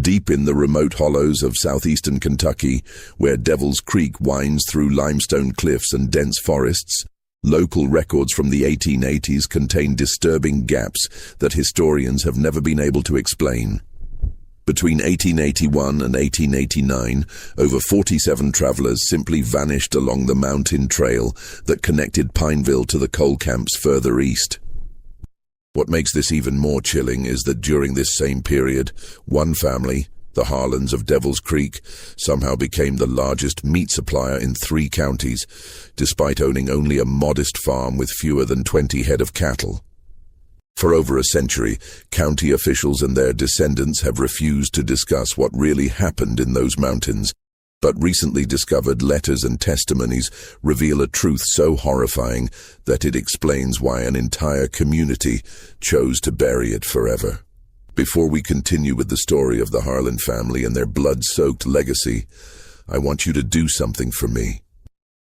Deep in the remote hollows of southeastern Kentucky, where Devil's Creek winds through limestone cliffs and dense forests, local records from the 1880s contain disturbing gaps that historians have never been able to explain. Between 1881 and 1889, over 47 travelers simply vanished along the mountain trail that connected Pineville to the coal camps further east. What makes this even more chilling is that during this same period, one family, the Harlans of Devil's Creek, somehow became the largest meat supplier in 3 counties, despite owning only a modest farm with fewer than 20 head of cattle. For over a century, county officials and their descendants have refused to discuss what really happened in those mountains, but recently discovered letters and testimonies reveal a truth so horrifying that it explains why an entire community chose to bury it forever. Before we continue with the story of the Harlan family and their blood-soaked legacy, I want you to do something for me.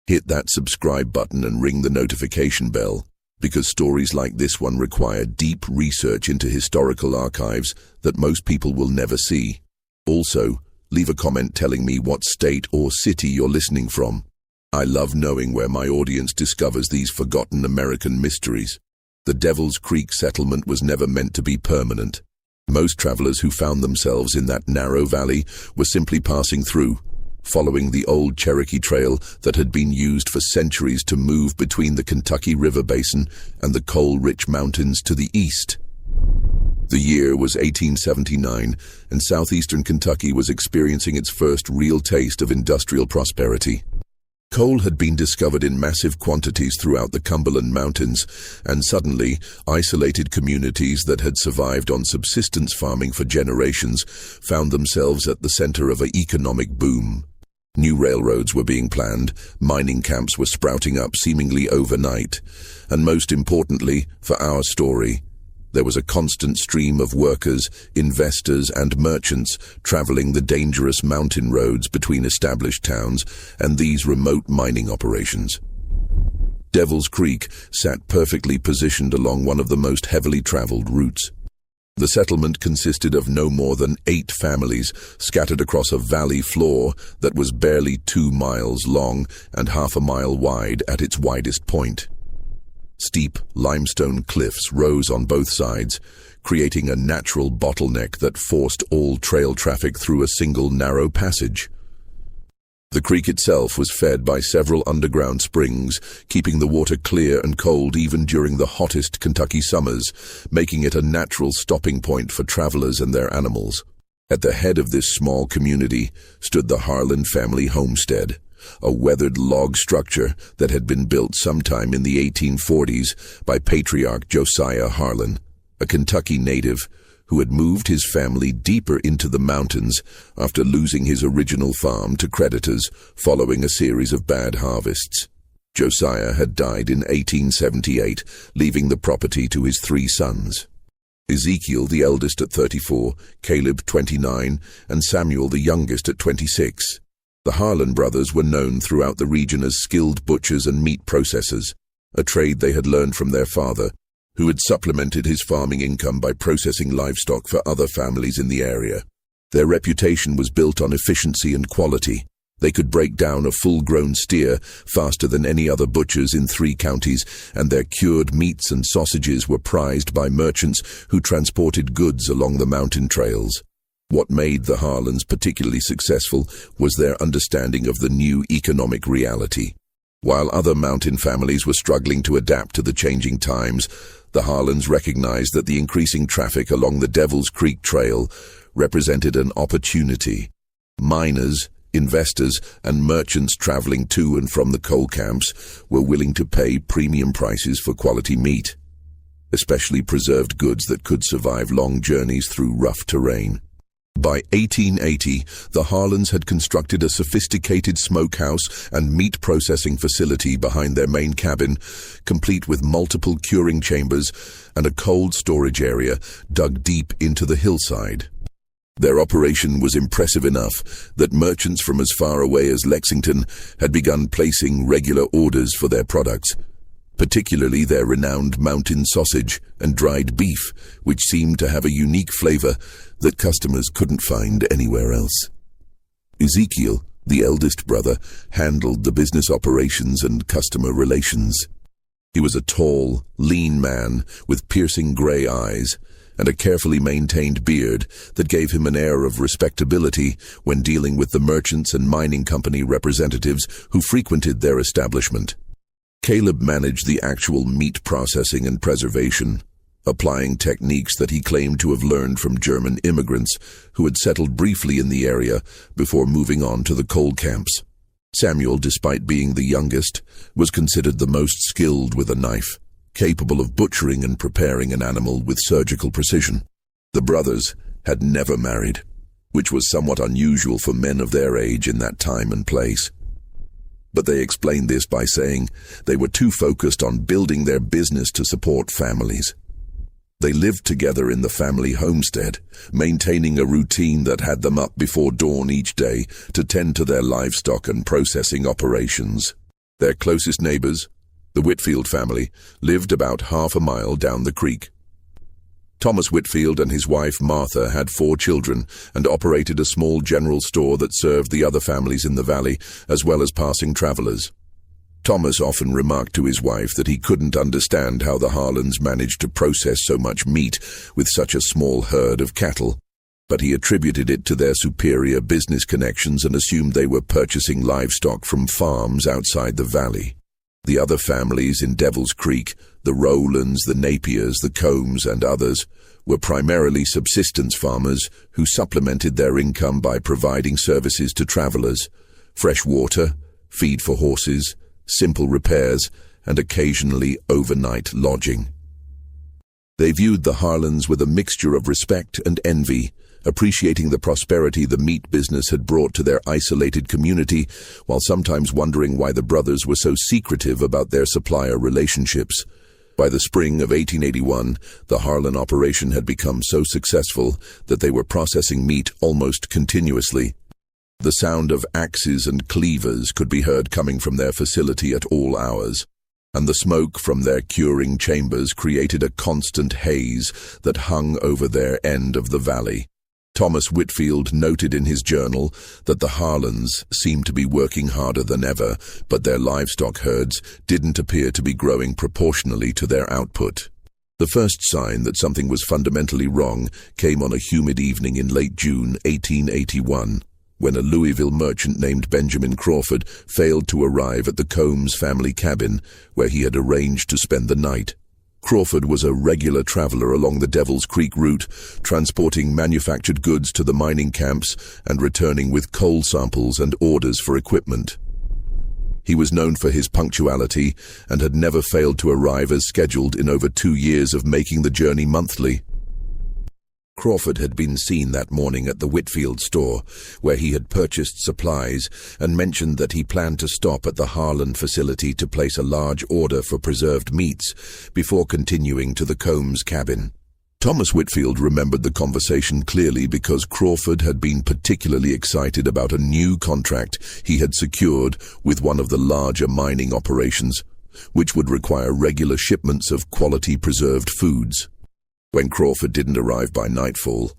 Hit that subscribe button and ring the notification bell, because stories like this one require deep research into historical archives that most people will never see. Also, leave a comment telling me what state or city you're listening from. I love knowing where my audience discovers these forgotten American mysteries. The Devil's Creek settlement was never meant to be permanent. Most travelers who found themselves in that narrow valley were simply passing through, following the old Cherokee Trail that had been used for centuries to move between the Kentucky River Basin and the coal-rich mountains to the east. The year was 1879, and southeastern Kentucky was experiencing its first real taste of industrial prosperity. Coal had been discovered in massive quantities throughout the Cumberland Mountains, and suddenly, isolated communities that had survived on subsistence farming for generations found themselves at the center of an economic boom. New railroads were being planned, mining camps were sprouting up seemingly overnight, and most importantly, for our story, there was a constant stream of workers, investors, and merchants traveling the dangerous mountain roads between established towns and these remote mining operations. Devil's Creek sat perfectly positioned along one of the most heavily traveled routes. The settlement consisted of no more than 8 families scattered across a valley floor that was barely 2 miles long and half a mile wide at its widest point. Steep limestone cliffs rose on both sides, creating a natural bottleneck that forced all trail traffic through a single narrow passage. The creek itself was fed by several underground springs, keeping the water clear and cold even during the hottest Kentucky summers, making it a natural stopping point for travelers and their animals. At the head of this small community stood the Harlan family homestead, a weathered log structure that had been built sometime in the 1840s by patriarch Josiah Harlan, a Kentucky native who had moved his family deeper into the mountains after losing his original farm to creditors following a series of bad harvests. Josiah had died in 1878, leaving the property to his 3 sons. Ezekiel, the eldest, at 34, Caleb, 29, and Samuel, the youngest, at 26. The Harlan brothers were known throughout the region as skilled butchers and meat processors, a trade they had learned from their father, who had supplemented his farming income by processing livestock for other families in the area. Their reputation was built on efficiency and quality. They could break down a full-grown steer faster than any other butchers in 3 counties, and their cured meats and sausages were prized by merchants who transported goods along the mountain trails. What made the Harlans particularly successful was their understanding of the new economic reality. While other mountain families were struggling to adapt to the changing times, the Harlans recognized that the increasing traffic along the Devil's Creek Trail represented an opportunity. Miners, investors, and merchants traveling to and from the coal camps were willing to pay premium prices for quality meat, especially preserved goods that could survive long journeys through rough terrain. By 1880, the Harlans had constructed a sophisticated smokehouse and meat processing facility behind their main cabin, complete with multiple curing chambers and a cold storage area dug deep into the hillside. Their operation was impressive enough that merchants from as far away as Lexington had begun placing regular orders for their products. particularly their renowned mountain sausage and dried beef, which seemed to have a unique flavor that customers couldn't find anywhere else. Ezekiel, the eldest brother, handled the business operations and customer relations. He was a tall, lean man with piercing gray eyes and a carefully maintained beard that gave him an air of respectability when dealing with the merchants and mining company representatives who frequented their establishment. Caleb managed the actual meat processing and preservation, applying techniques that he claimed to have learned from German immigrants who had settled briefly in the area before moving on to the coal camps. Samuel, despite being the youngest, was considered the most skilled with a knife, capable of butchering and preparing an animal with surgical precision. The brothers had never married, which was somewhat unusual for men of their age in that time and place. But they explained this by saying they were too focused on building their business to support families. They lived together in the family homestead, maintaining a routine that had them up before dawn each day to tend to their livestock and processing operations. Their closest neighbors, the Whitfield family, lived about half a mile down the creek. Thomas Whitfield and his wife Martha had 4 children and operated a small general store that served the other families in the valley as well as passing travelers. Thomas often remarked to his wife that he couldn't understand how the Harlans managed to process so much meat with such a small herd of cattle, but he attributed it to their superior business connections and assumed they were purchasing livestock from farms outside the valley. The other families in Devil's Creek, the Rowlands, the Napiers, the Combs, and others, were primarily subsistence farmers who supplemented their income by providing services to travelers: fresh water, feed for horses, simple repairs, and occasionally overnight lodging. They viewed the Harlans with a mixture of respect and envy, appreciating the prosperity the meat business had brought to their isolated community, while sometimes wondering why the brothers were so secretive about their supplier relationships. By the spring of 1881, the Harlan operation had become so successful that they were processing meat almost continuously. The sound of axes and cleavers could be heard coming from their facility at all hours, and the smoke from their curing chambers created a constant haze that hung over their end of the valley. Thomas Whitfield noted in his journal that the Harlans seemed to be working harder than ever, but their livestock herds didn't appear to be growing proportionally to their output. The first sign that something was fundamentally wrong came on a humid evening in late June 1881, when a Louisville merchant named Benjamin Crawford failed to arrive at the Combs family cabin where he had arranged to spend the night. Crawford was a regular traveler along the Devil's Creek route, transporting manufactured goods to the mining camps and returning with coal samples and orders for equipment. He was known for his punctuality and had never failed to arrive as scheduled in over 2 years of making the journey monthly. Crawford had been seen that morning at the Whitfield store, where he had purchased supplies, and mentioned that he planned to stop at the Harlan facility to place a large order for preserved meats before continuing to the Combs cabin. Thomas Whitfield remembered the conversation clearly because Crawford had been particularly excited about a new contract he had secured with one of the larger mining operations, which would require regular shipments of quality preserved foods. When Crawford didn't arrive by nightfall,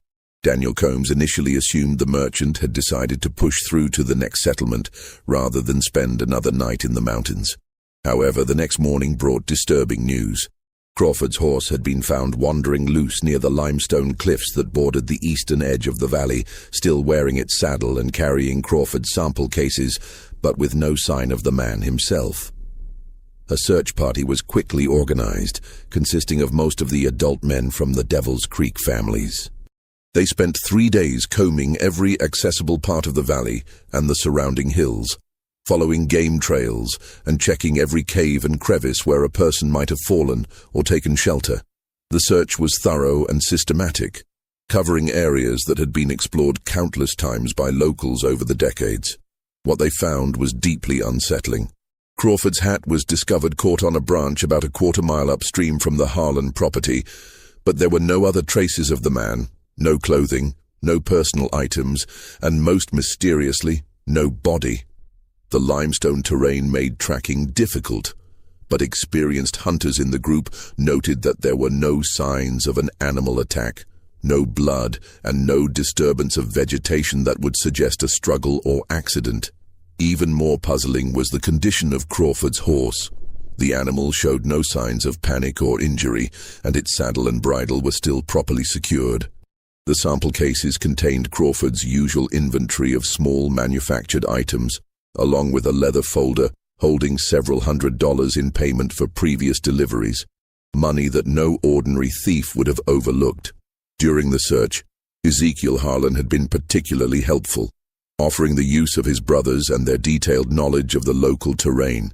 Daniel Combs initially assumed the merchant had decided to push through to the next settlement rather than spend another night in the mountains. However, the next morning brought disturbing news. Crawford's horse had been found wandering loose near the limestone cliffs that bordered the eastern edge of the valley, still wearing its saddle and carrying Crawford's sample cases, but with no sign of the man himself. A search party was quickly organized, consisting of most of the adult men from the Devil's Creek families. They spent 3 days combing every accessible part of the valley and the surrounding hills, following game trails and checking every cave and crevice where a person might have fallen or taken shelter. The search was thorough and systematic, covering areas that had been explored countless times by locals over the decades. What they found was deeply unsettling. Crawford's hat was discovered caught on a branch about a quarter-mile upstream from the Harlan property, but there were no other traces of the man, no clothing, no personal items, and most mysteriously, no body. The limestone terrain made tracking difficult, but experienced hunters in the group noted that there were no signs of an animal attack, no blood, and no disturbance of vegetation that would suggest a struggle or accident. Even more puzzling was the condition of Crawford's horse. The animal showed no signs of panic or injury, and its saddle and bridle were still properly secured. The sample cases contained Crawford's usual inventory of small manufactured items, along with a leather folder holding several $100s in payment for previous deliveries, money that no ordinary thief would have overlooked. During the search, Ezekiel Harlan had been particularly helpful, offering the use of his brothers and their detailed knowledge of the local terrain.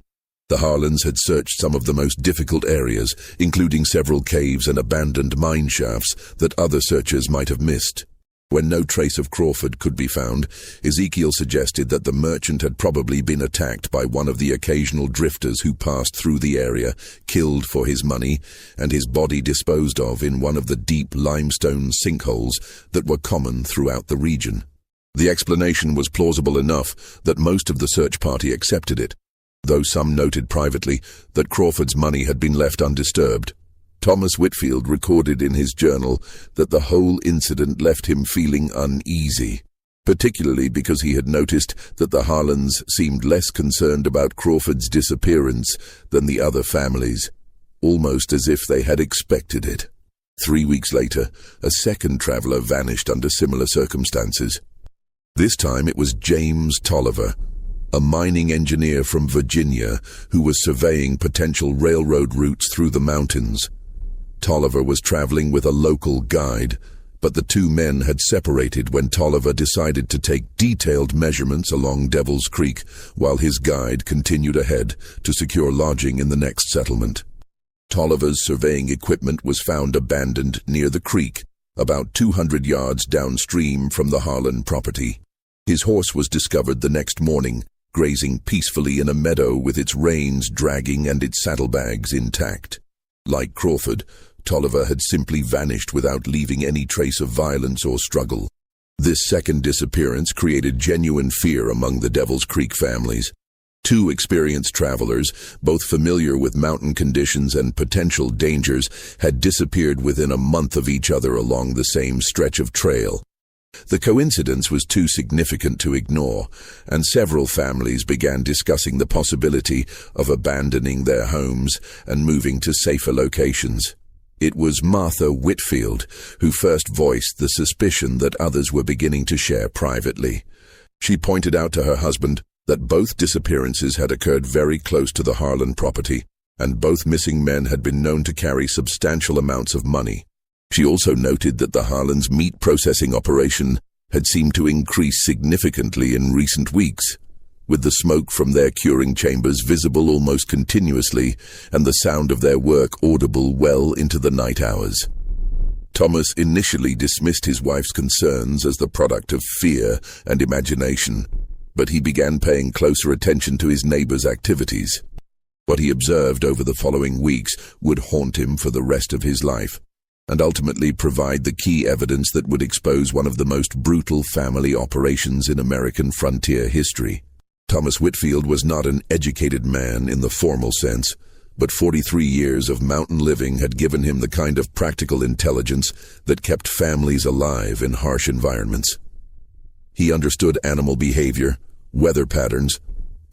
The Harlans had searched some of the most difficult areas, including several caves and abandoned mine shafts that other searchers might have missed. When no trace of Crawford could be found, Ezekiel suggested that the merchant had probably been attacked by one of the occasional drifters who passed through the area, killed for his money, and his body disposed of in one of the deep limestone sinkholes that were common throughout the region. The explanation was plausible enough that most of the search party accepted it, though some noted privately that Crawford's money had been left undisturbed. Thomas Whitfield recorded in his journal that the whole incident left him feeling uneasy, particularly because he had noticed that the Harlans seemed less concerned about Crawford's disappearance than the other families, almost as if they had expected it. 3 weeks later, a second traveler vanished under similar circumstances. This time it was James Tolliver, a mining engineer from Virginia who was surveying potential railroad routes through the mountains. Tolliver was traveling with a local guide, but the two men had separated when Tolliver decided to take detailed measurements along Devil's Creek while his guide continued ahead to secure lodging in the next settlement. Tolliver's surveying equipment was found abandoned near the creek, about 200 yards downstream from the Harlan property. His horse was discovered the next morning, grazing peacefully in a meadow with its reins dragging and its saddlebags intact. Like Crawford, Tolliver had simply vanished without leaving any trace of violence or struggle. This second disappearance created genuine fear among the Devil's Creek families. Two experienced travelers, both familiar with mountain conditions and potential dangers, had disappeared within a month of each other along the same stretch of trail. The coincidence was too significant to ignore, and several families began discussing the possibility of abandoning their homes and moving to safer locations. It was Martha Whitfield who first voiced the suspicion that others were beginning to share privately. She pointed out to her husband that both disappearances had occurred very close to the Harlan property, and both missing men had been known to carry substantial amounts of money. She also noted that the Harlan's meat processing operation had seemed to increase significantly in recent weeks, with the smoke from their curing chambers visible almost continuously and the sound of their work audible well into the night hours. Thomas initially dismissed his wife's concerns as the product of fear and imagination, but he began paying closer attention to his neighbor's activities. What he observed over the following weeks would haunt him for the rest of his life, and ultimately provide the key evidence that would expose one of the most brutal family operations in American frontier history. Thomas Whitfield was not an educated man in the formal sense, but 43 years of mountain living had given him the kind of practical intelligence that kept families alive in harsh environments. He understood animal behavior, weather patterns,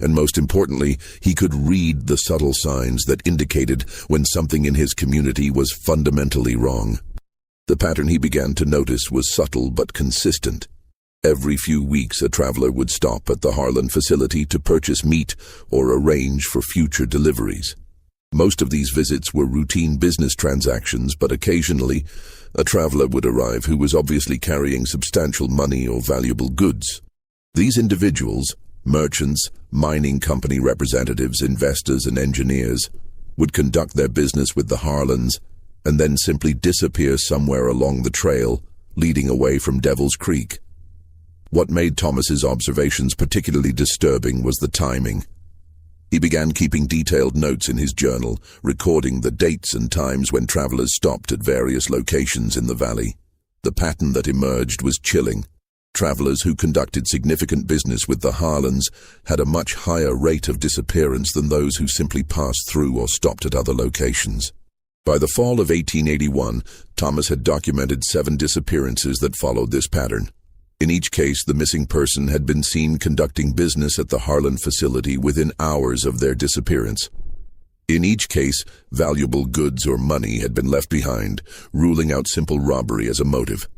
and most importantly, he could read the subtle signs that indicated when something in his community was fundamentally wrong. The pattern he began to notice was subtle but consistent. Every few weeks a traveler would stop at the Harlan facility to purchase meat or arrange for future deliveries. Most of these visits were routine business transactions, but occasionally a traveler would arrive who was obviously carrying substantial money or valuable goods. These individuals, merchants, mining company representatives, investors, and engineers, would conduct their business with the Harlans and then simply disappear somewhere along the trail leading away from Devil's Creek. What made Thomas's observations particularly disturbing was the timing. He began keeping detailed notes in his journal, recording the dates and times when travelers stopped at various locations in the valley. The pattern that emerged was chilling. Travelers who conducted significant business with the Harlans had a much higher rate of disappearance than those who simply passed through or stopped at other locations. By the fall of 1881, Thomas had documented 7 disappearances that followed this pattern. In each case, the missing person had been seen conducting business at the Harlan facility within hours of their disappearance. In each case, valuable goods or money had been left behind, ruling out simple robbery as a motive.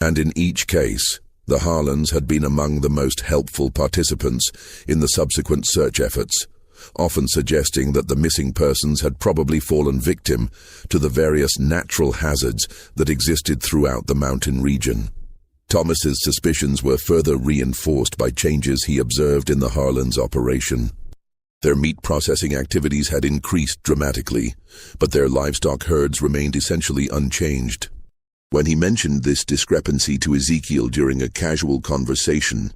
And in each case, the Harlans had been among the most helpful participants in the subsequent search efforts, often suggesting that the missing persons had probably fallen victim to the various natural hazards that existed throughout the mountain region. Thomas's suspicions were further reinforced by changes he observed in the Harlans' operation. Their meat processing activities had increased dramatically, but their livestock herds remained essentially unchanged. When he mentioned this discrepancy to Ezekiel during a casual conversation,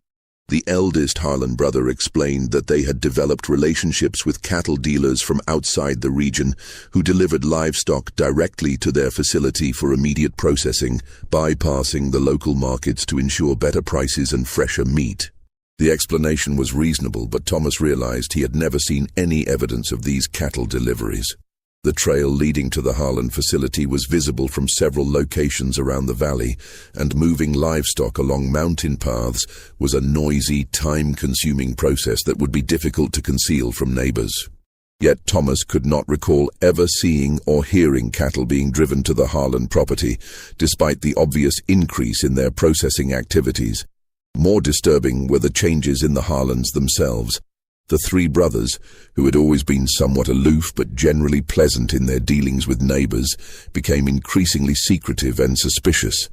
the eldest Harlan brother explained that they had developed relationships with cattle dealers from outside the region who delivered livestock directly to their facility for immediate processing, bypassing the local markets to ensure better prices and fresher meat. The explanation was reasonable, but Thomas realized he had never seen any evidence of these cattle deliveries. The trail leading to the Harlan facility was visible from several locations around the valley, and moving livestock along mountain paths was a noisy, time-consuming process that would be difficult to conceal from neighbors. Yet Thomas could not recall ever seeing or hearing cattle being driven to the Harlan property, despite the obvious increase in their processing activities. More disturbing were the changes in the Harlans themselves. The 3 brothers, who had always been somewhat aloof but generally pleasant in their dealings with neighbors, became increasingly secretive and suspicious.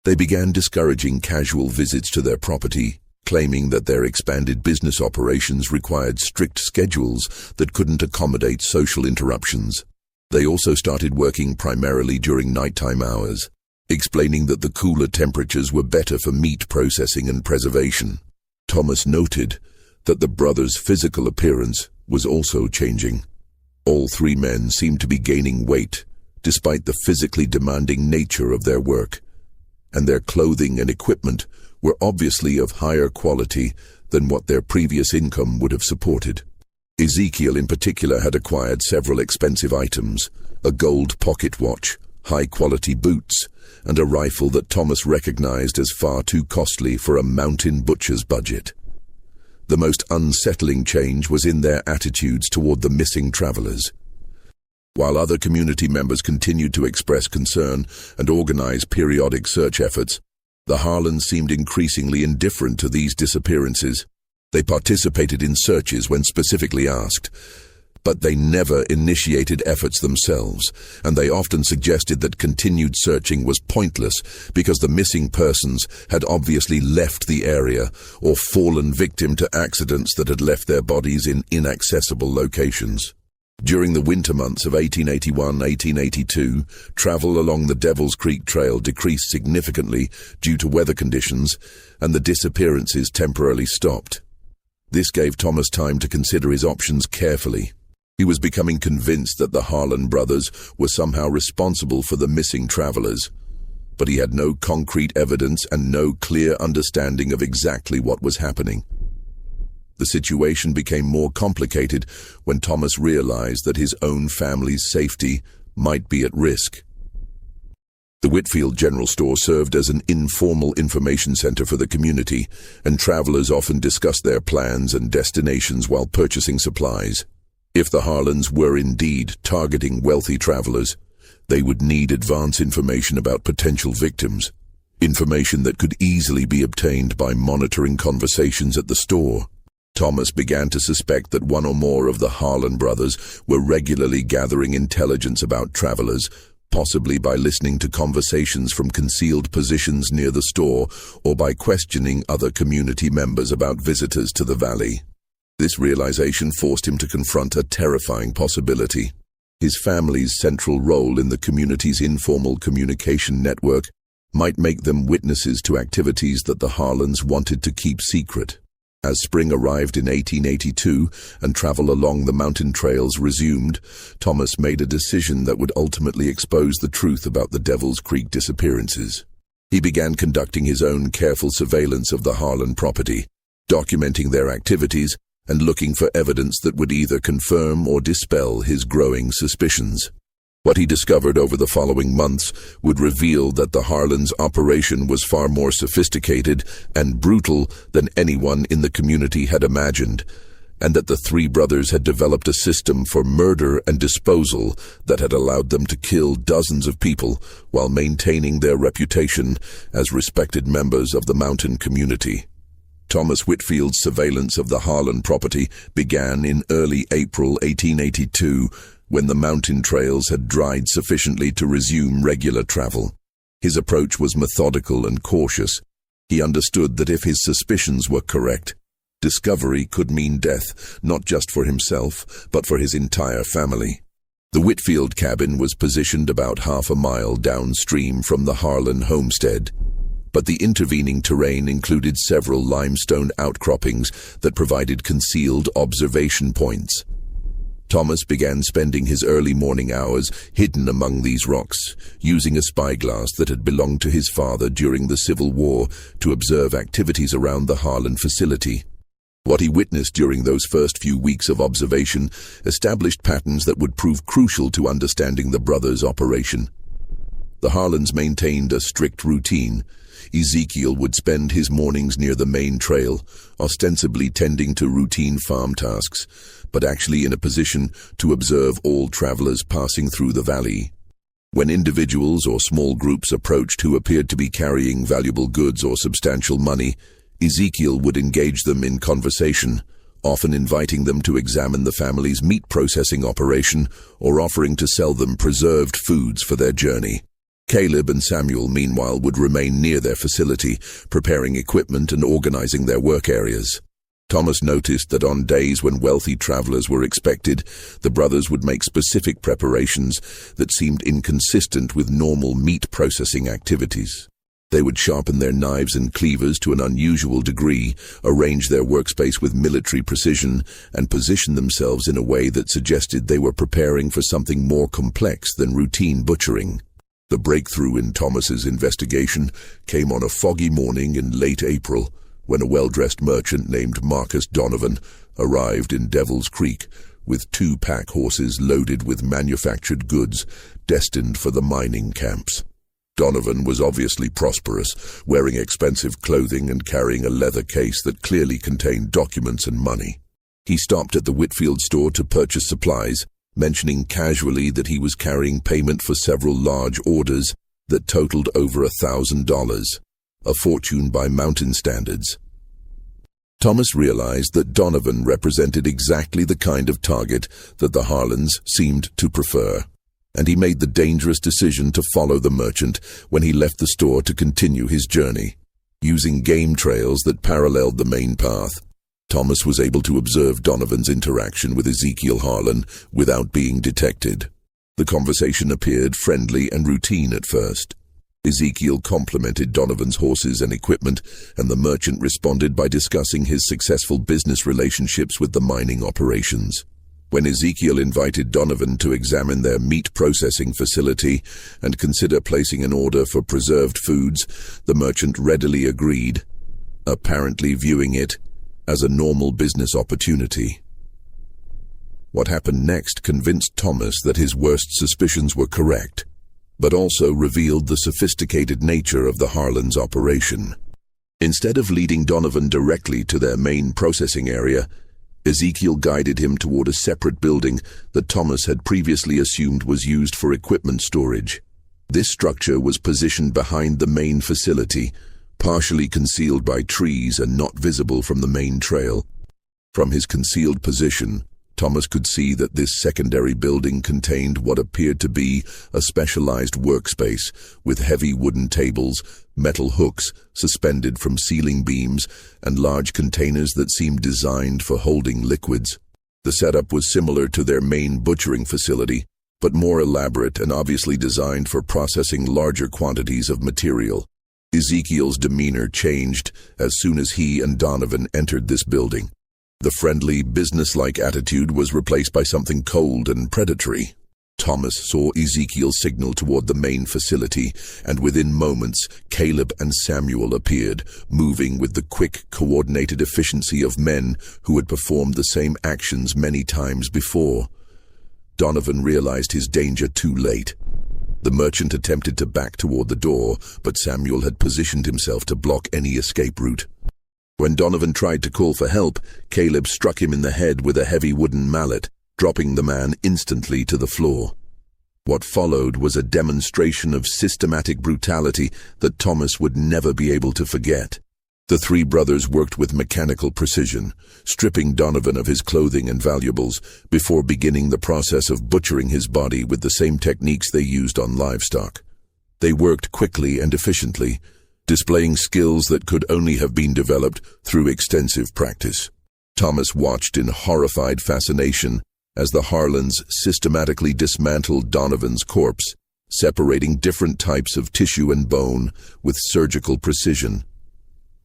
They began discouraging casual visits to their property, claiming that their expanded business operations required strict schedules that couldn't accommodate social interruptions. They also started working primarily during nighttime hours, explaining that the cooler temperatures were better for meat processing and preservation. Thomas noted that the brothers' physical appearance was also changing. All 3 men seemed to be gaining weight, despite the physically demanding nature of their work, and their clothing and equipment were obviously of higher quality than what their previous income would have supported. Ezekiel in particular had acquired several expensive items: a gold pocket watch, high-quality boots, and a rifle that Thomas recognized as far too costly for a mountain butcher's budget. The most unsettling change was in their attitudes toward the missing travelers. While other community members continued to express concern and organize periodic search efforts, the Harlans seemed increasingly indifferent to these disappearances. They participated in searches when specifically asked, but they never initiated efforts themselves, and they often suggested that continued searching was pointless because the missing persons had obviously left the area or fallen victim to accidents that had left their bodies in inaccessible locations. During the winter months of 1881-1882, travel along the Devil's Creek Trail decreased significantly due to weather conditions, and the disappearances temporarily stopped. This gave Thomas time to consider his options carefully. He was becoming convinced that the Harlan brothers were somehow responsible for the missing travelers, but he had no concrete evidence and no clear understanding of exactly what was happening. The situation became more complicated when Thomas realized that his own family's safety might be at risk. The Whitfield General Store served as an informal information center for the community, and travelers often discussed their plans and destinations while purchasing supplies. If the Harlans were indeed targeting wealthy travelers, they would need advance information about potential victims, information that could easily be obtained by monitoring conversations at the store. Thomas began to suspect that one or more of the Harlan brothers were regularly gathering intelligence about travelers, possibly by listening to conversations from concealed positions near the store or by questioning other community members about visitors to the valley. This realization forced him to confront a terrifying possibility. His family's central role in the community's informal communication network might make them witnesses to activities that the Harlans wanted to keep secret. As spring arrived in 1882 and travel along the mountain trails resumed, Thomas made a decision that would ultimately expose the truth about the Devil's Creek disappearances. He began conducting his own careful surveillance of the Harlan property, documenting their activities and looking for evidence that would either confirm or dispel his growing suspicions. What he discovered over the following months would reveal that the Harlan's operation was far more sophisticated and brutal than anyone in the community had imagined, and that the three brothers had developed a system for murder and disposal that had allowed them to kill dozens of people while maintaining their reputation as respected members of the mountain community. Thomas Whitfield's surveillance of the Harlan property began in early April 1882, when the mountain trails had dried sufficiently to resume regular travel. His approach was methodical and cautious. He understood that if his suspicions were correct, discovery could mean death, not just for himself, but for his entire family. The Whitfield cabin was positioned about half a mile downstream from the Harlan homestead, but the intervening terrain included several limestone outcroppings that provided concealed observation points. Thomas began spending his early morning hours hidden among these rocks, using a spyglass that had belonged to his father during the Civil War to observe activities around the Harlan facility. What he witnessed during those first few weeks of observation established patterns that would prove crucial to understanding the brothers' operation. The Harlans maintained a strict routine. Ezekiel would spend his mornings near the main trail, ostensibly tending to routine farm tasks, but actually in a position to observe all travelers passing through the valley. When individuals or small groups approached who appeared to be carrying valuable goods or substantial money, Ezekiel would engage them in conversation, often inviting them to examine the family's meat processing operation or offering to sell them preserved foods for their journey. Caleb and Samuel, meanwhile, would remain near their facility, preparing equipment and organizing their work areas. Thomas noticed that on days when wealthy travelers were expected, the brothers would make specific preparations that seemed inconsistent with normal meat processing activities. They would sharpen their knives and cleavers to an unusual degree, arrange their workspace with military precision, and position themselves in a way that suggested they were preparing for something more complex than routine butchering. The breakthrough in Thomas's investigation came on a foggy morning in late April, when a well-dressed merchant named Marcus Donovan arrived in Devil's Creek with 2 pack horses loaded with manufactured goods destined for the mining camps. Donovan was obviously prosperous, wearing expensive clothing and carrying a leather case that clearly contained documents and money. He stopped at the Whitfield store to purchase supplies, mentioning casually that he was carrying payment for several large orders that totaled over $1,000, a fortune by mountain standards. Thomas realized that Donovan represented exactly the kind of target that the Harlans seemed to prefer, and he made the dangerous decision to follow the merchant when he left the store to continue his journey. Using game trails that paralleled the main path, Thomas was able to observe Donovan's interaction with Ezekiel Harlan without being detected. The conversation appeared friendly and routine at first. Ezekiel complimented Donovan's horses and equipment, and the merchant responded by discussing his successful business relationships with the mining operations. When Ezekiel invited Donovan to examine their meat processing facility and consider placing an order for preserved foods, the merchant readily agreed, apparently viewing it as a normal business opportunity. What happened next convinced Thomas that his worst suspicions were correct, but also revealed the sophisticated nature of the Harlan's operation. Instead of leading Donovan directly to their main processing area, Ezekiel guided him toward a separate building that Thomas had previously assumed was used for equipment storage. This structure was positioned behind the main facility, partially concealed by trees and not visible from the main trail. From his concealed position, Thomas could see that this secondary building contained what appeared to be a specialized workspace with heavy wooden tables, metal hooks suspended from ceiling beams, and large containers that seemed designed for holding liquids. The setup was similar to their main butchering facility, but more elaborate and obviously designed for processing larger quantities of material. Ezekiel's demeanor changed as soon as he and Donovan entered this building. The friendly, businesslike attitude was replaced by something cold and predatory. Thomas saw Ezekiel signal toward the main facility, and within moments, Caleb and Samuel appeared, moving with the quick, coordinated efficiency of men who had performed the same actions many times before. Donovan realized his danger too late. The merchant attempted to back toward the door, but Samuel had positioned himself to block any escape route. When Donovan tried to call for help, Caleb struck him in the head with a heavy wooden mallet, dropping the man instantly to the floor. What followed was a demonstration of systematic brutality that Thomas would never be able to forget. The three brothers worked with mechanical precision, stripping Donovan of his clothing and valuables before beginning the process of butchering his body with the same techniques they used on livestock. They worked quickly and efficiently, displaying skills that could only have been developed through extensive practice. Thomas watched in horrified fascination as the Harlans systematically dismantled Donovan's corpse, separating different types of tissue and bone with surgical precision.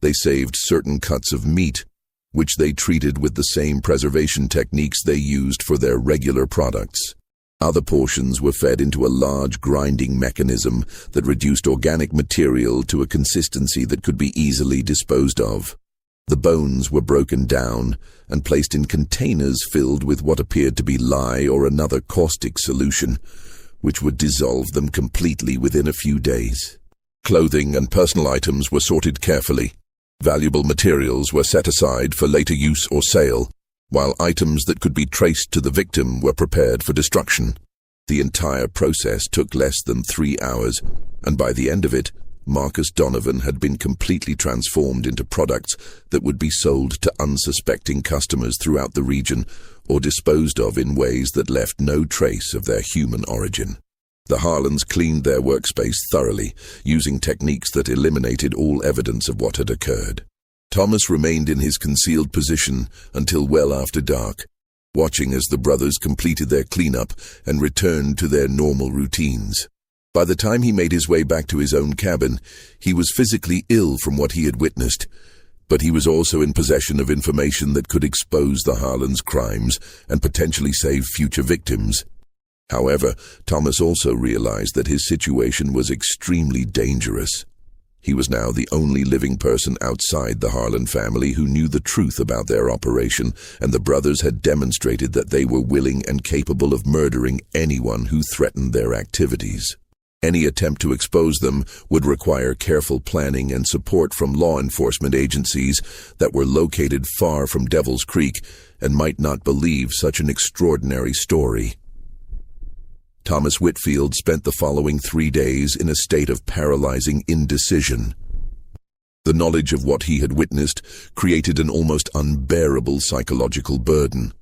They saved certain cuts of meat, which they treated with the same preservation techniques they used for their regular products. Other portions were fed into a large grinding mechanism that reduced organic material to a consistency that could be easily disposed of. The bones were broken down and placed in containers filled with what appeared to be lye or another caustic solution, which would dissolve them completely within a few days. Clothing and personal items were sorted carefully. Valuable materials were set aside for later use or sale, while items that could be traced to the victim were prepared for destruction. The entire process took less than 3 hours, and by the end of it, Marcus Donovan had been completely transformed into products that would be sold to unsuspecting customers throughout the region or disposed of in ways that left no trace of their human origin. The Harlans cleaned their workspace thoroughly, using techniques that eliminated all evidence of what had occurred. Thomas remained in his concealed position until well after dark, watching as the brothers completed their cleanup and returned to their normal routines. By the time he made his way back to his own cabin, he was physically ill from what he had witnessed, but he was also in possession of information that could expose the Harlans' crimes and potentially save future victims. However, Thomas also realized that his situation was extremely dangerous. He was now the only living person outside the Harlan family who knew the truth about their operation, and the brothers had demonstrated that they were willing and capable of murdering anyone who threatened their activities. Any attempt to expose them would require careful planning and support from law enforcement agencies that were located far from Devil's Creek and might not believe such an extraordinary story. Thomas Whitfield spent the following 3 days in a state of paralyzing indecision. The knowledge of what he had witnessed created an almost unbearable psychological burden,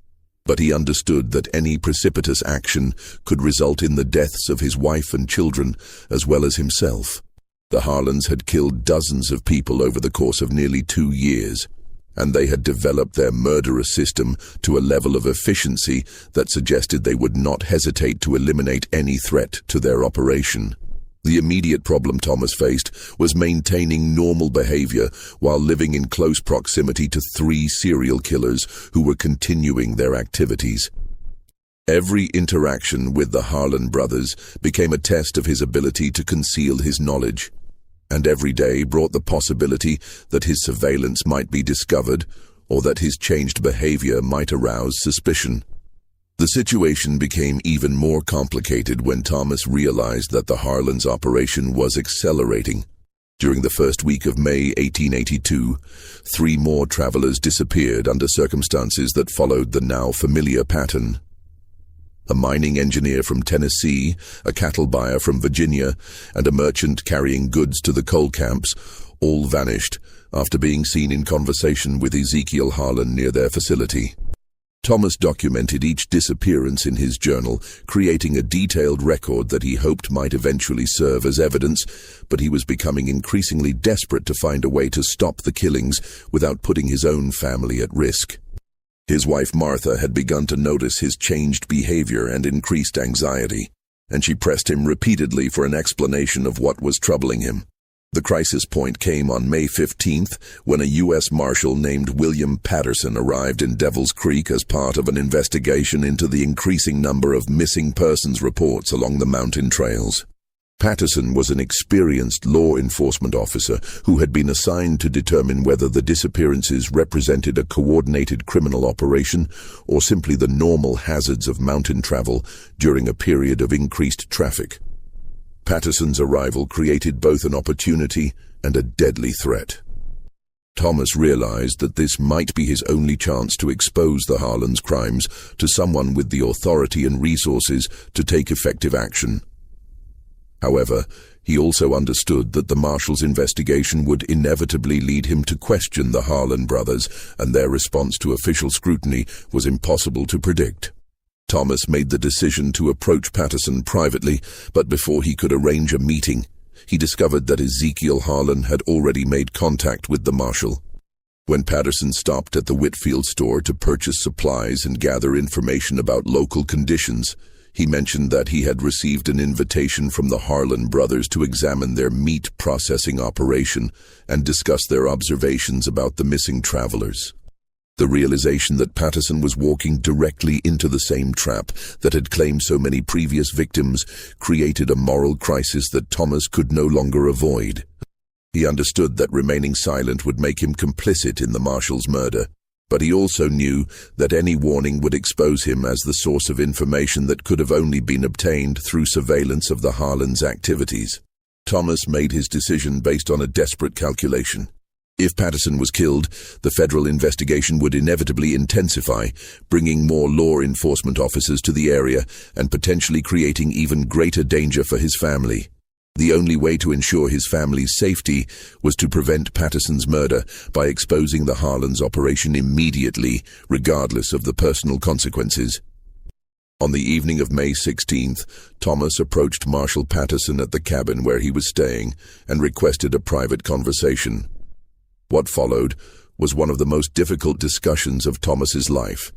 but he understood that any precipitous action could result in the deaths of his wife and children, as well as himself. The Harlans had killed dozens of people over the course of nearly 2 years, and they had developed their murderous system to a level of efficiency that suggested they would not hesitate to eliminate any threat to their operation. The immediate problem Thomas faced was maintaining normal behavior while living in close proximity to 3 serial killers who were continuing their activities. Every interaction with the Harlan brothers became a test of his ability to conceal his knowledge, and every day brought the possibility that his surveillance might be discovered or that his changed behavior might arouse suspicion. The situation became even more complicated when Thomas realized that the Harlans' operation was accelerating. During the first week of May 1882, 3 more travelers disappeared under circumstances that followed the now familiar pattern. A mining engineer from Tennessee, a cattle buyer from Virginia, and a merchant carrying goods to the coal camps all vanished after being seen in conversation with Ezekiel Harlan near their facility. Thomas documented each disappearance in his journal, creating a detailed record that he hoped might eventually serve as evidence, but he was becoming increasingly desperate to find a way to stop the killings without putting his own family at risk. His wife Martha had begun to notice his changed behavior and increased anxiety, and she pressed him repeatedly for an explanation of what was troubling him. The crisis point came on May 15th when a U.S. Marshal named William Patterson arrived in Devil's Creek as part of an investigation into the increasing number of missing persons reports along the mountain trails. Patterson was an experienced law enforcement officer who had been assigned to determine whether the disappearances represented a coordinated criminal operation or simply the normal hazards of mountain travel during a period of increased traffic. Patterson's arrival created both an opportunity and a deadly threat. Thomas realized that this might be his only chance to expose the Harlan's crimes to someone with the authority and resources to take effective action. However, he also understood that the Marshal's investigation would inevitably lead him to question the Harlan brothers, and their response to official scrutiny was impossible to predict. Thomas made the decision to approach Patterson privately, but before he could arrange a meeting, he discovered that Ezekiel Harlan had already made contact with the Marshal. When Patterson stopped at the Whitfield store to purchase supplies and gather information about local conditions, he mentioned that he had received an invitation from the Harlan brothers to examine their meat processing operation and discuss their observations about the missing travelers. The realization that Patterson was walking directly into the same trap that had claimed so many previous victims created a moral crisis that Thomas could no longer avoid. He understood that remaining silent would make him complicit in the Marshal's murder, but he also knew that any warning would expose him as the source of information that could have only been obtained through surveillance of the Harlan's activities. Thomas made his decision based on a desperate calculation. If Patterson was killed, the federal investigation would inevitably intensify, bringing more law enforcement officers to the area and potentially creating even greater danger for his family. The only way to ensure his family's safety was to prevent Patterson's murder by exposing the Harlan's operation immediately, regardless of the personal consequences. On the evening of May 16th, Thomas approached Marshal Patterson at the cabin where he was staying and requested a private conversation. What followed was one of the most difficult discussions of Thomas's life,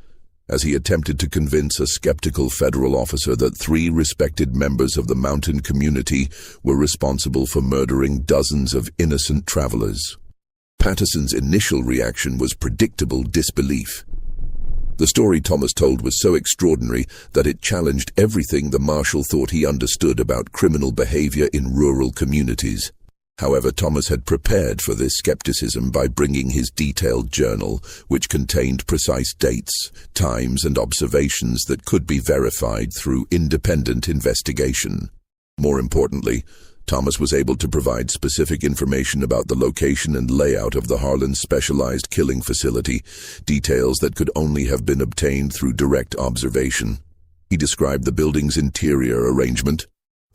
as he attempted to convince a skeptical federal officer that 3 respected members of the mountain community were responsible for murdering dozens of innocent travelers. Patterson's initial reaction was predictable disbelief. The story Thomas told was so extraordinary that it challenged everything the Marshal thought he understood about criminal behavior in rural communities. However, Thomas had prepared for this skepticism by bringing his detailed journal, which contained precise dates, times, and observations that could be verified through independent investigation. More importantly, Thomas was able to provide specific information about the location and layout of the Harlan's specialized killing facility, details that could only have been obtained through direct observation. He described the building's interior arrangement,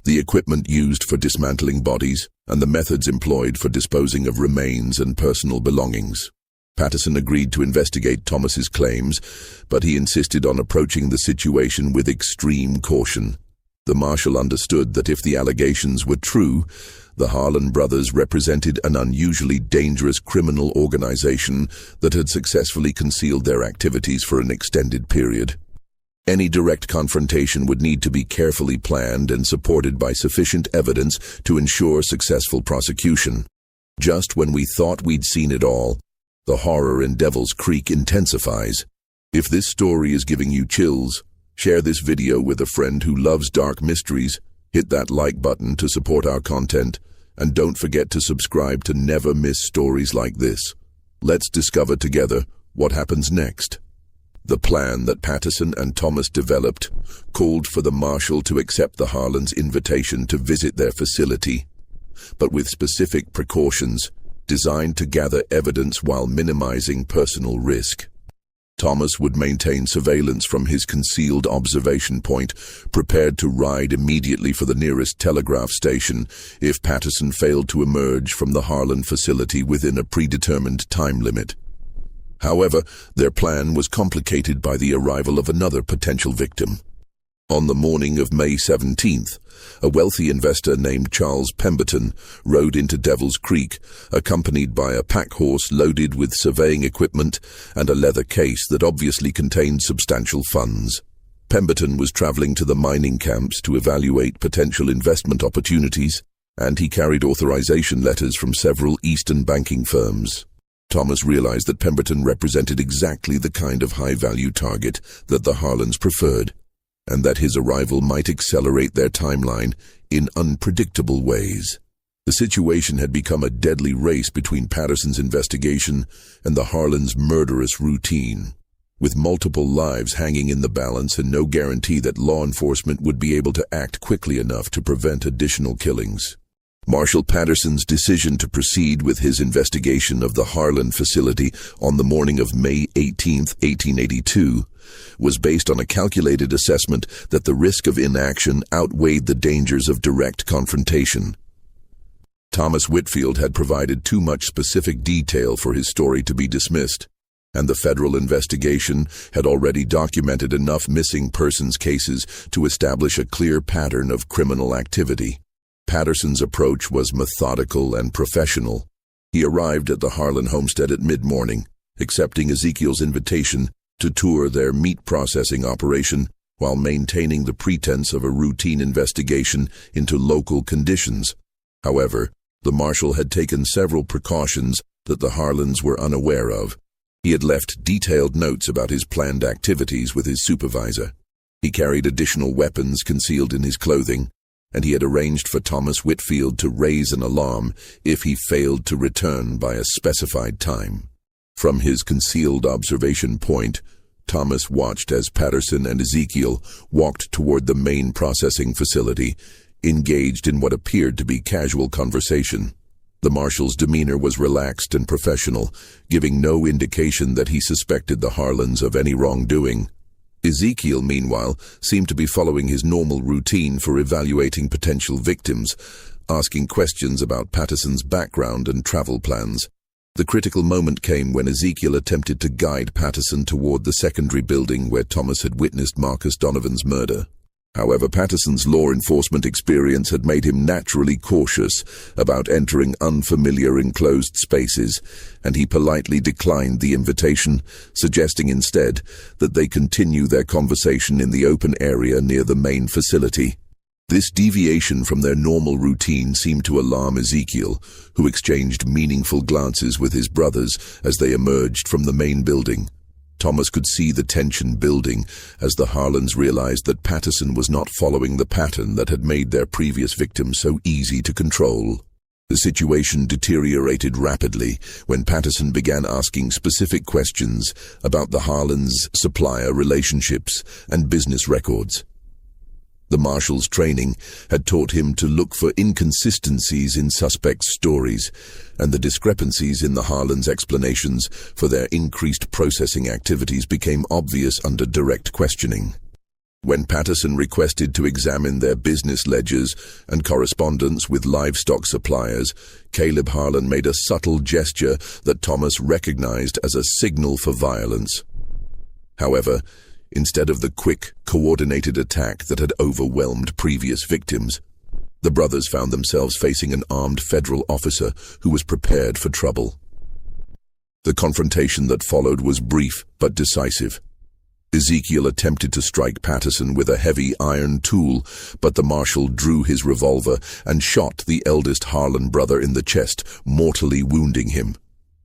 the equipment used for dismantling bodies, and the methods employed for disposing of remains and personal belongings. Patterson agreed to investigate Thomas's claims, but he insisted on approaching the situation with extreme caution. The Marshal understood that if the allegations were true, the Harlan brothers represented an unusually dangerous criminal organization that had successfully concealed their activities for an extended period. Any direct confrontation would need to be carefully planned and supported by sufficient evidence to ensure successful prosecution. Just when we thought we'd seen it all, the horror in Devil's Creek intensifies. If this story is giving you chills, share this video with a friend who loves dark mysteries, hit that like button to support our content, and don't forget to subscribe to never miss stories like this. Let's discover together what happens next. The plan that Patterson and Thomas developed called for the Marshal to accept the Harlan's invitation to visit their facility, but with specific precautions designed to gather evidence while minimizing personal risk. Thomas would maintain surveillance from his concealed observation point, prepared to ride immediately for the nearest telegraph station if Patterson failed to emerge from the Harlan facility within a predetermined time limit. However, their plan was complicated by the arrival of another potential victim. On the morning of May 17th, a wealthy investor named Charles Pemberton rode into Devil's Creek, accompanied by a pack horse loaded with surveying equipment and a leather case that obviously contained substantial funds. Pemberton was traveling to the mining camps to evaluate potential investment opportunities, and he carried authorization letters from several Eastern banking firms. Thomas realized that Pemberton represented exactly the kind of high-value target that the Harlans preferred, and that his arrival might accelerate their timeline in unpredictable ways. The situation had become a deadly race between Patterson's investigation and the Harlans' murderous routine, with multiple lives hanging in the balance and no guarantee that law enforcement would be able to act quickly enough to prevent additional killings. Marshal Patterson's decision to proceed with his investigation of the Harlan facility on the morning of May 18, 1882, was based on a calculated assessment that the risk of inaction outweighed the dangers of direct confrontation. Thomas Whitfield had provided too much specific detail for his story to be dismissed, and the federal investigation had already documented enough missing persons cases to establish a clear pattern of criminal activity. Patterson's approach was methodical and professional. He arrived at the Harlan homestead at mid-morning, accepting Ezekiel's invitation to tour their meat processing operation while maintaining the pretense of a routine investigation into local conditions. However, the marshal had taken several precautions that the Harlans were unaware of. He had left detailed notes about his planned activities with his supervisor. He carried additional weapons concealed in his clothing, and he had arranged for Thomas Whitfield to raise an alarm if he failed to return by a specified time. From his concealed observation point, Thomas watched as Patterson and Ezekiel walked toward the main processing facility, engaged in what appeared to be casual conversation. The marshal's demeanor was relaxed and professional, giving no indication that he suspected the Harlans of any wrongdoing. Ezekiel, meanwhile, seemed to be following his normal routine for evaluating potential victims, asking questions about Patterson's background and travel plans. The critical moment came when Ezekiel attempted to guide Patterson toward the secondary building where Thomas had witnessed Marcus Donovan's murder. However, Patterson's law enforcement experience had made him naturally cautious about entering unfamiliar enclosed spaces, and he politely declined the invitation, suggesting instead that they continue their conversation in the open area near the main facility. This deviation from their normal routine seemed to alarm Ezekiel, who exchanged meaningful glances with his brothers as they emerged from the main building. Thomas could see the tension building as the Harlans realized that Patterson was not following the pattern that had made their previous victim so easy to control. The situation deteriorated rapidly when Patterson began asking specific questions about the Harlans' supplier relationships and business records. The marshal's training had taught him to look for inconsistencies in suspects' stories, and the discrepancies in the Harlans' explanations for their increased processing activities became obvious under direct questioning. When Patterson requested to examine their business ledgers and correspondence with livestock suppliers, Caleb Harlan made a subtle gesture that Thomas recognized as a signal for violence. However, instead of the quick, coordinated attack that had overwhelmed previous victims, the brothers found themselves facing an armed federal officer who was prepared for trouble. The confrontation that followed was brief but decisive. Ezekiel attempted to strike Patterson with a heavy iron tool, but the marshal drew his revolver and shot the eldest Harlan brother in the chest, mortally wounding him.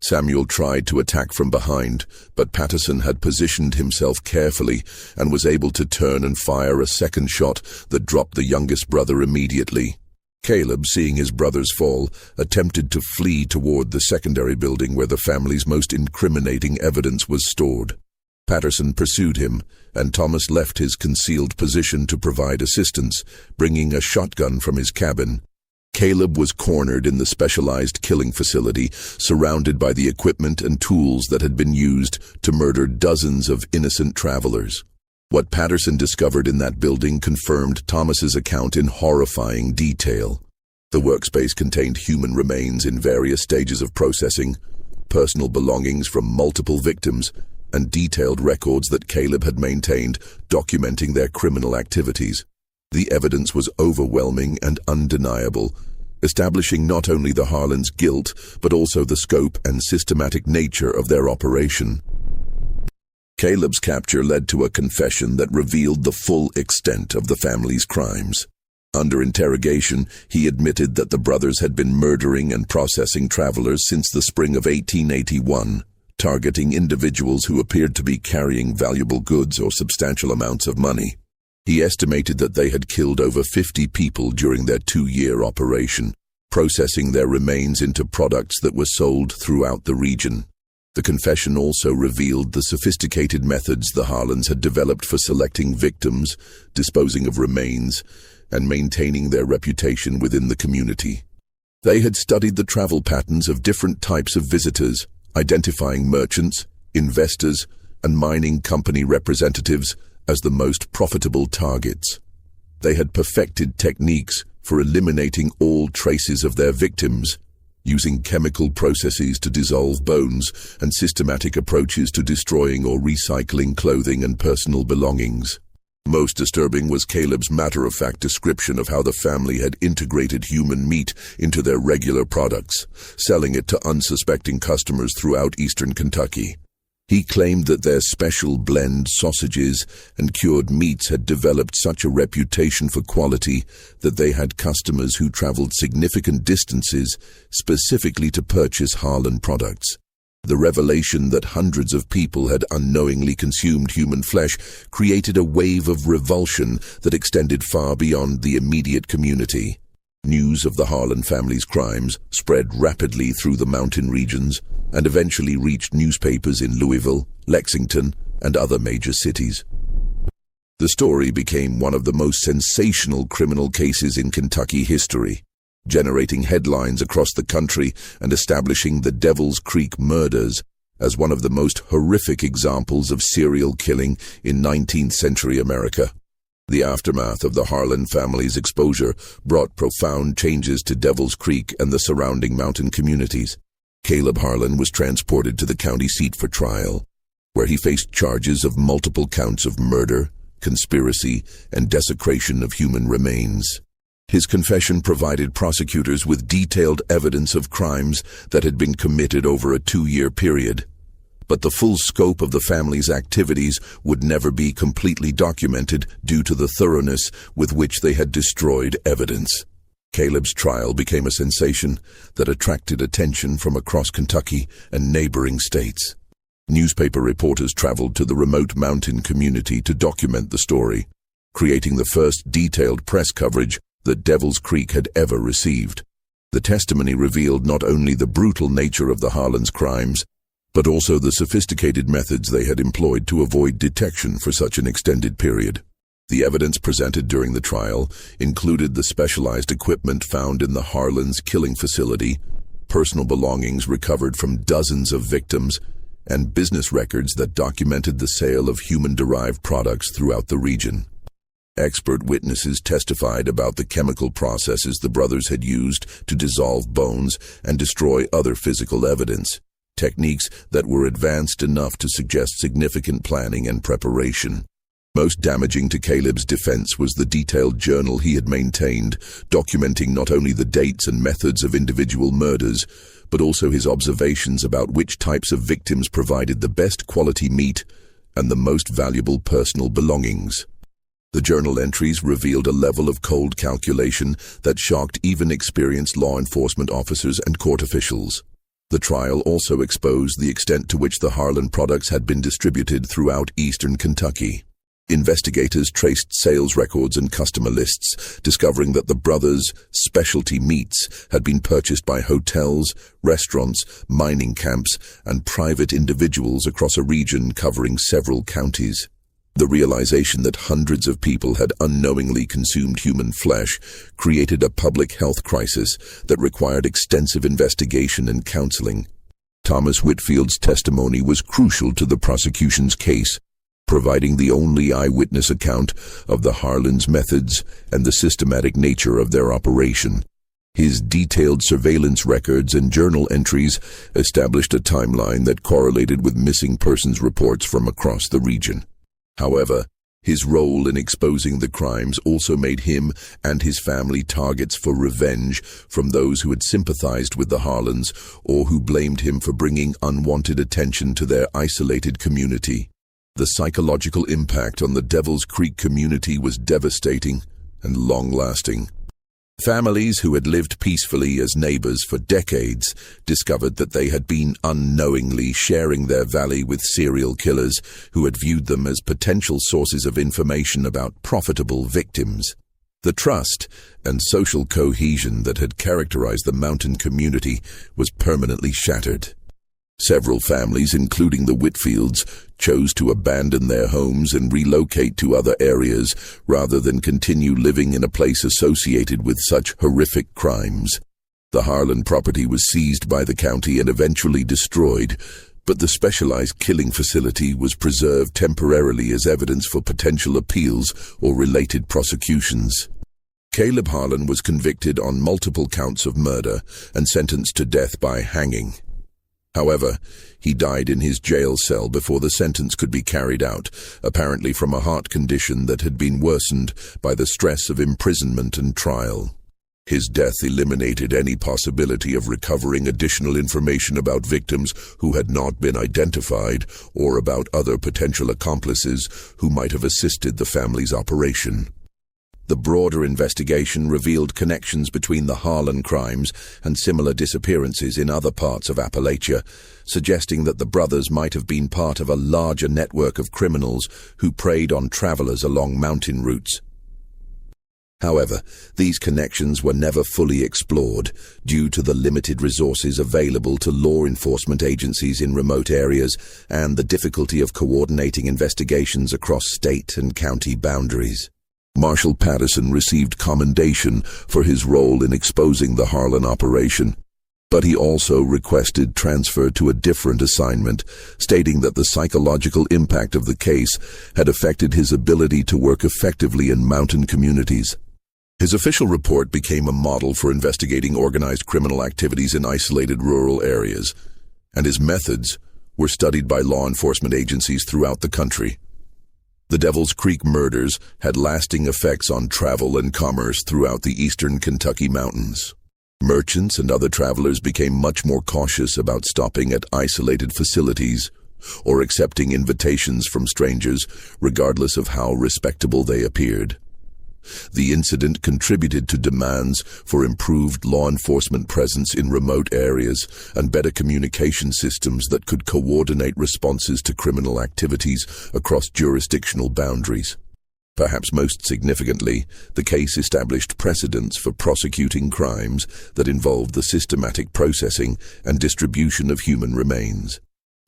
Samuel tried to attack from behind, but Patterson had positioned himself carefully and was able to turn and fire a second shot that dropped the youngest brother immediately. Caleb, seeing his brothers fall, attempted to flee toward the secondary building where the family's most incriminating evidence was stored. Patterson pursued him, and Thomas left his concealed position to provide assistance, bringing a shotgun from his cabin. Caleb was cornered in the specialized killing facility, surrounded by the equipment and tools that had been used to murder dozens of innocent travelers. What Patterson discovered in that building confirmed Thomas's account in horrifying detail. The workspace contained human remains in various stages of processing, personal belongings from multiple victims, and detailed records that Caleb had maintained documenting their criminal activities. The evidence was overwhelming and undeniable, establishing not only the Harlans' guilt, but also the scope and systematic nature of their operation. Caleb's capture led to a confession that revealed the full extent of the family's crimes. Under interrogation, he admitted that the brothers had been murdering and processing travelers since the spring of 1881, targeting individuals who appeared to be carrying valuable goods or substantial amounts of money. He estimated that they had killed over 50 people during their 2-year operation, processing their remains into products that were sold throughout the region. The confession also revealed the sophisticated methods the Harlans had developed for selecting victims, disposing of remains, and maintaining their reputation within the community. They had studied the travel patterns of different types of visitors, identifying merchants, investors, and mining company representatives as the most profitable targets. They had perfected techniques for eliminating all traces of their victims, using chemical processes to dissolve bones and systematic approaches to destroying or recycling clothing and personal belongings. Most disturbing was Caleb's matter-of-fact description of how the family had integrated human meat into their regular products, selling it to unsuspecting customers throughout eastern Kentucky. He claimed that their special blend sausages and cured meats had developed such a reputation for quality that they had customers who traveled significant distances specifically to purchase Harlan products. The revelation that hundreds of people had unknowingly consumed human flesh created a wave of revulsion that extended far beyond the immediate community. News of the Harlan family's crimes spread rapidly through the mountain regions and eventually reached newspapers in Louisville, Lexington, and other major cities. The story became one of the most sensational criminal cases in Kentucky history, generating headlines across the country and establishing the Devil's Creek murders as one of the most horrific examples of serial killing in 19th-century America. The aftermath of the Harlan family's exposure brought profound changes to Devil's Creek and the surrounding mountain communities. Caleb Harlan was transported to the county seat for trial, where he faced charges of multiple counts of murder, conspiracy, and desecration of human remains. His confession provided prosecutors with detailed evidence of crimes that had been committed over a 2-year period. But the full scope of the family's activities would never be completely documented due to the thoroughness with which they had destroyed evidence. Caleb's trial became a sensation that attracted attention from across Kentucky and neighboring states. Newspaper reporters traveled to the remote mountain community to document the story, creating the first detailed press coverage that Devil's Creek had ever received. The testimony revealed not only the brutal nature of the Harlan's crimes, but also the sophisticated methods they had employed to avoid detection for such an extended period. The evidence presented during the trial included the specialized equipment found in the Harlan's killing facility, personal belongings recovered from dozens of victims, and business records that documented the sale of human-derived products throughout the region. Expert witnesses testified about the chemical processes the brothers had used to dissolve bones and destroy other physical evidence, techniques that were advanced enough to suggest significant planning and preparation. Most damaging to Caleb's defense was the detailed journal he had maintained, documenting not only the dates and methods of individual murders, but also his observations about which types of victims provided the best quality meat and the most valuable personal belongings. The journal entries revealed a level of cold calculation that shocked even experienced law enforcement officers and court officials. The trial also exposed the extent to which the Harlan products had been distributed throughout eastern Kentucky. Investigators traced sales records and customer lists, discovering that the brothers' specialty meats had been purchased by hotels, restaurants, mining camps, and private individuals across a region covering several counties. The realization that hundreds of people had unknowingly consumed human flesh created a public health crisis that required extensive investigation and counseling. Thomas Whitfield's testimony was crucial to the prosecution's case, providing the only eyewitness account of the Harlan's methods and the systematic nature of their operation. His detailed surveillance records and journal entries established a timeline that correlated with missing persons reports from across the region. However, his role in exposing the crimes also made him and his family targets for revenge from those who had sympathized with the Harlans or who blamed him for bringing unwanted attention to their isolated community. The psychological impact on the Devil's Creek community was devastating, and long-lasting. Families who had lived peacefully as neighbors for decades discovered that they had been unknowingly sharing their valley with serial killers who had viewed them as potential sources of information about profitable victims. The trust and social cohesion that had characterized the mountain community was permanently shattered. Several families, including the Whitfields, chose to abandon their homes and relocate to other areas rather than continue living in a place associated with such horrific crimes. The Harlan property was seized by the county and eventually destroyed, but the specialized killing facility was preserved temporarily as evidence for potential appeals or related prosecutions. Caleb Harlan was convicted on multiple counts of murder and sentenced to death by hanging. However, he died in his jail cell before the sentence could be carried out, apparently from a heart condition that had been worsened by the stress of imprisonment and trial. His death eliminated any possibility of recovering additional information about victims who had not been identified or about other potential accomplices who might have assisted the family's operation. The broader investigation revealed connections between the Harlan crimes and similar disappearances in other parts of Appalachia, suggesting that the brothers might have been part of a larger network of criminals who preyed on travelers along mountain routes. However, these connections were never fully explored due to the limited resources available to law enforcement agencies in remote areas and the difficulty of coordinating investigations across state and county boundaries. Marshal Patterson received commendation for his role in exposing the Harlan operation, but he also requested transfer to a different assignment, stating that the psychological impact of the case had affected his ability to work effectively in mountain communities. His official report became a model for investigating organized criminal activities in isolated rural areas, and his methods were studied by law enforcement agencies throughout the country. The Devil's Creek murders had lasting effects on travel and commerce throughout the eastern Kentucky mountains. Merchants and other travelers became much more cautious about stopping at isolated facilities or accepting invitations from strangers, regardless of how respectable they appeared. The incident contributed to demands for improved law enforcement presence in remote areas and better communication systems that could coordinate responses to criminal activities across jurisdictional boundaries. Perhaps most significantly, the case established precedents for prosecuting crimes that involved the systematic processing and distribution of human remains.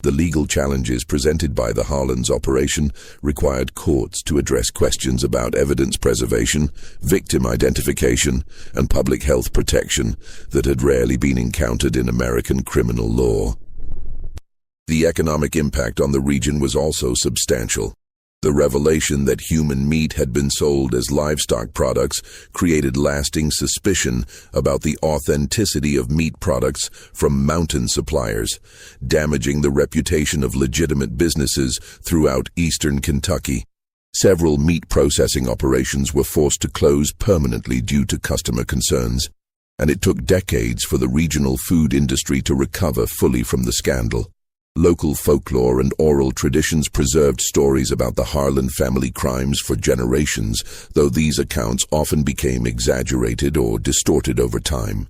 The legal challenges presented by the Harlan's operation required courts to address questions about evidence preservation, victim identification, and public health protection that had rarely been encountered in American criminal law. The economic impact on the region was also substantial. The revelation that human meat had been sold as livestock products created lasting suspicion about the authenticity of meat products from mountain suppliers, damaging the reputation of legitimate businesses throughout eastern Kentucky. Several meat processing operations were forced to close permanently due to customer concerns, and it took decades for the regional food industry to recover fully from the scandal. Local folklore and oral traditions preserved stories about the Harlan family crimes for generations, though these accounts often became exaggerated or distorted over time.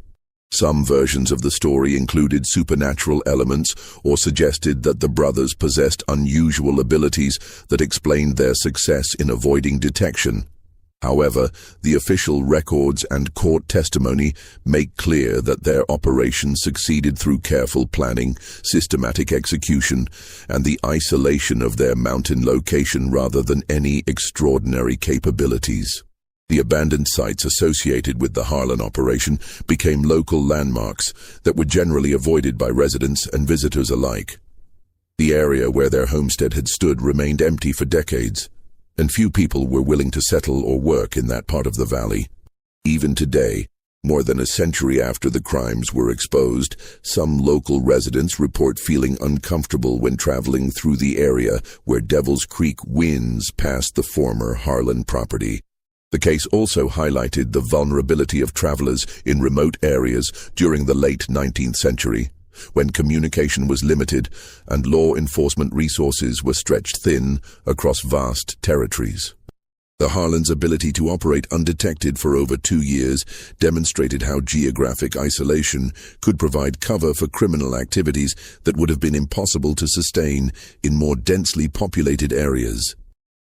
Some versions of the story included supernatural elements or suggested that the brothers possessed unusual abilities that explained their success in avoiding detection. However, the official records and court testimony make clear that their operation succeeded through careful planning, systematic execution, and the isolation of their mountain location rather than any extraordinary capabilities. The abandoned sites associated with the Harlan operation became local landmarks that were generally avoided by residents and visitors alike. The area where their homestead had stood remained empty for decades, and few people were willing to settle or work in that part of the valley. Even today, more than a century after the crimes were exposed, some local residents report feeling uncomfortable when traveling through the area where Devil's Creek winds past the former Harlan property. The case also highlighted the vulnerability of travelers in remote areas during the late 19th century, when communication was limited and law enforcement resources were stretched thin across vast territories. The Harlan's ability to operate undetected for over 2 years demonstrated how geographic isolation could provide cover for criminal activities that would have been impossible to sustain in more densely populated areas.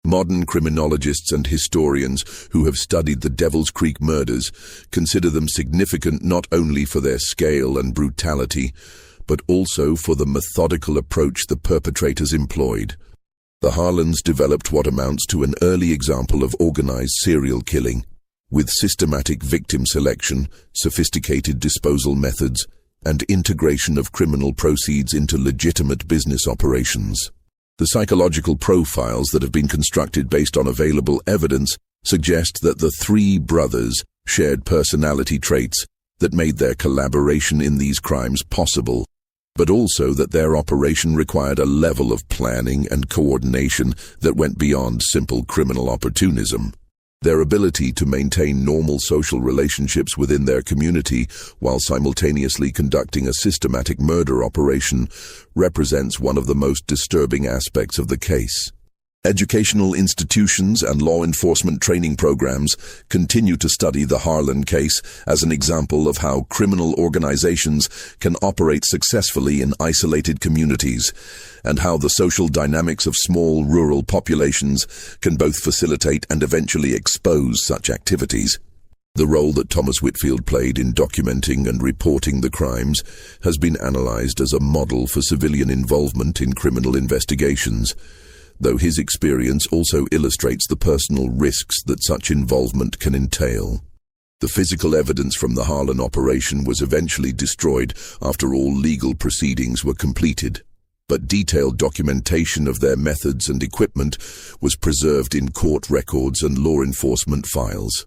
Modern criminologists and historians who have studied the Devil's Creek murders consider them significant not only for their scale and brutality, but also for the methodical approach the perpetrators employed. The Harlans developed what amounts to an early example of organized serial killing, with systematic victim selection, sophisticated disposal methods, and integration of criminal proceeds into legitimate business operations. The psychological profiles that have been constructed based on available evidence suggest that the three brothers shared personality traits that made their collaboration in these crimes possible, but also that their operation required a level of planning and coordination that went beyond simple criminal opportunism. Their ability to maintain normal social relationships within their community while simultaneously conducting a systematic murder operation represents one of the most disturbing aspects of the case. Educational institutions and law enforcement training programs continue to study the Harlan case as an example of how criminal organizations can operate successfully in isolated communities, and how the social dynamics of small rural populations can both facilitate and eventually expose such activities. The role that Thomas Whitfield played in documenting and reporting the crimes has been analyzed as a model for civilian involvement in criminal investigations, though his experience also illustrates the personal risks that such involvement can entail. The physical evidence from the Harlan operation was eventually destroyed after all legal proceedings were completed, but detailed documentation of their methods and equipment was preserved in court records and law enforcement files.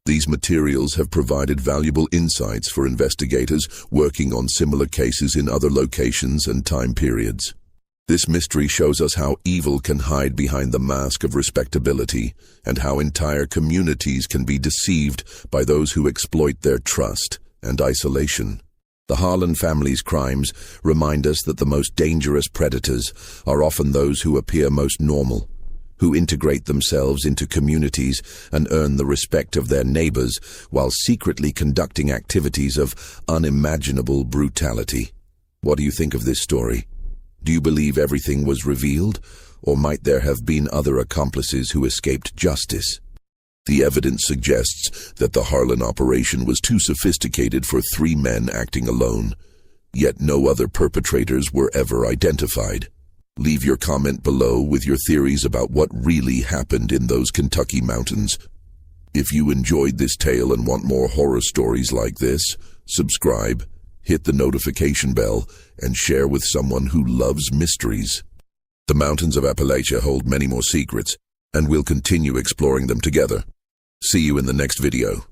These materials have provided valuable insights for investigators working on similar cases in other locations and time periods. This mystery shows us how evil can hide behind the mask of respectability, and how entire communities can be deceived by those who exploit their trust and isolation. The Harlan family's crimes remind us that the most dangerous predators are often those who appear most normal, who integrate themselves into communities and earn the respect of their neighbors while secretly conducting activities of unimaginable brutality. What do you think of this story? Do you believe everything was revealed, or might there have been other accomplices who escaped justice? The evidence suggests that the Harlan operation was too sophisticated for 3 men acting alone, yet no other perpetrators were ever identified. Leave your comment below with your theories about what really happened in those Kentucky mountains. If you enjoyed this tale and want more horror stories like this, subscribe, hit the notification bell, and share with someone who loves mysteries. The mountains of Appalachia hold many more secrets, and we'll continue exploring them together. See you in the next video.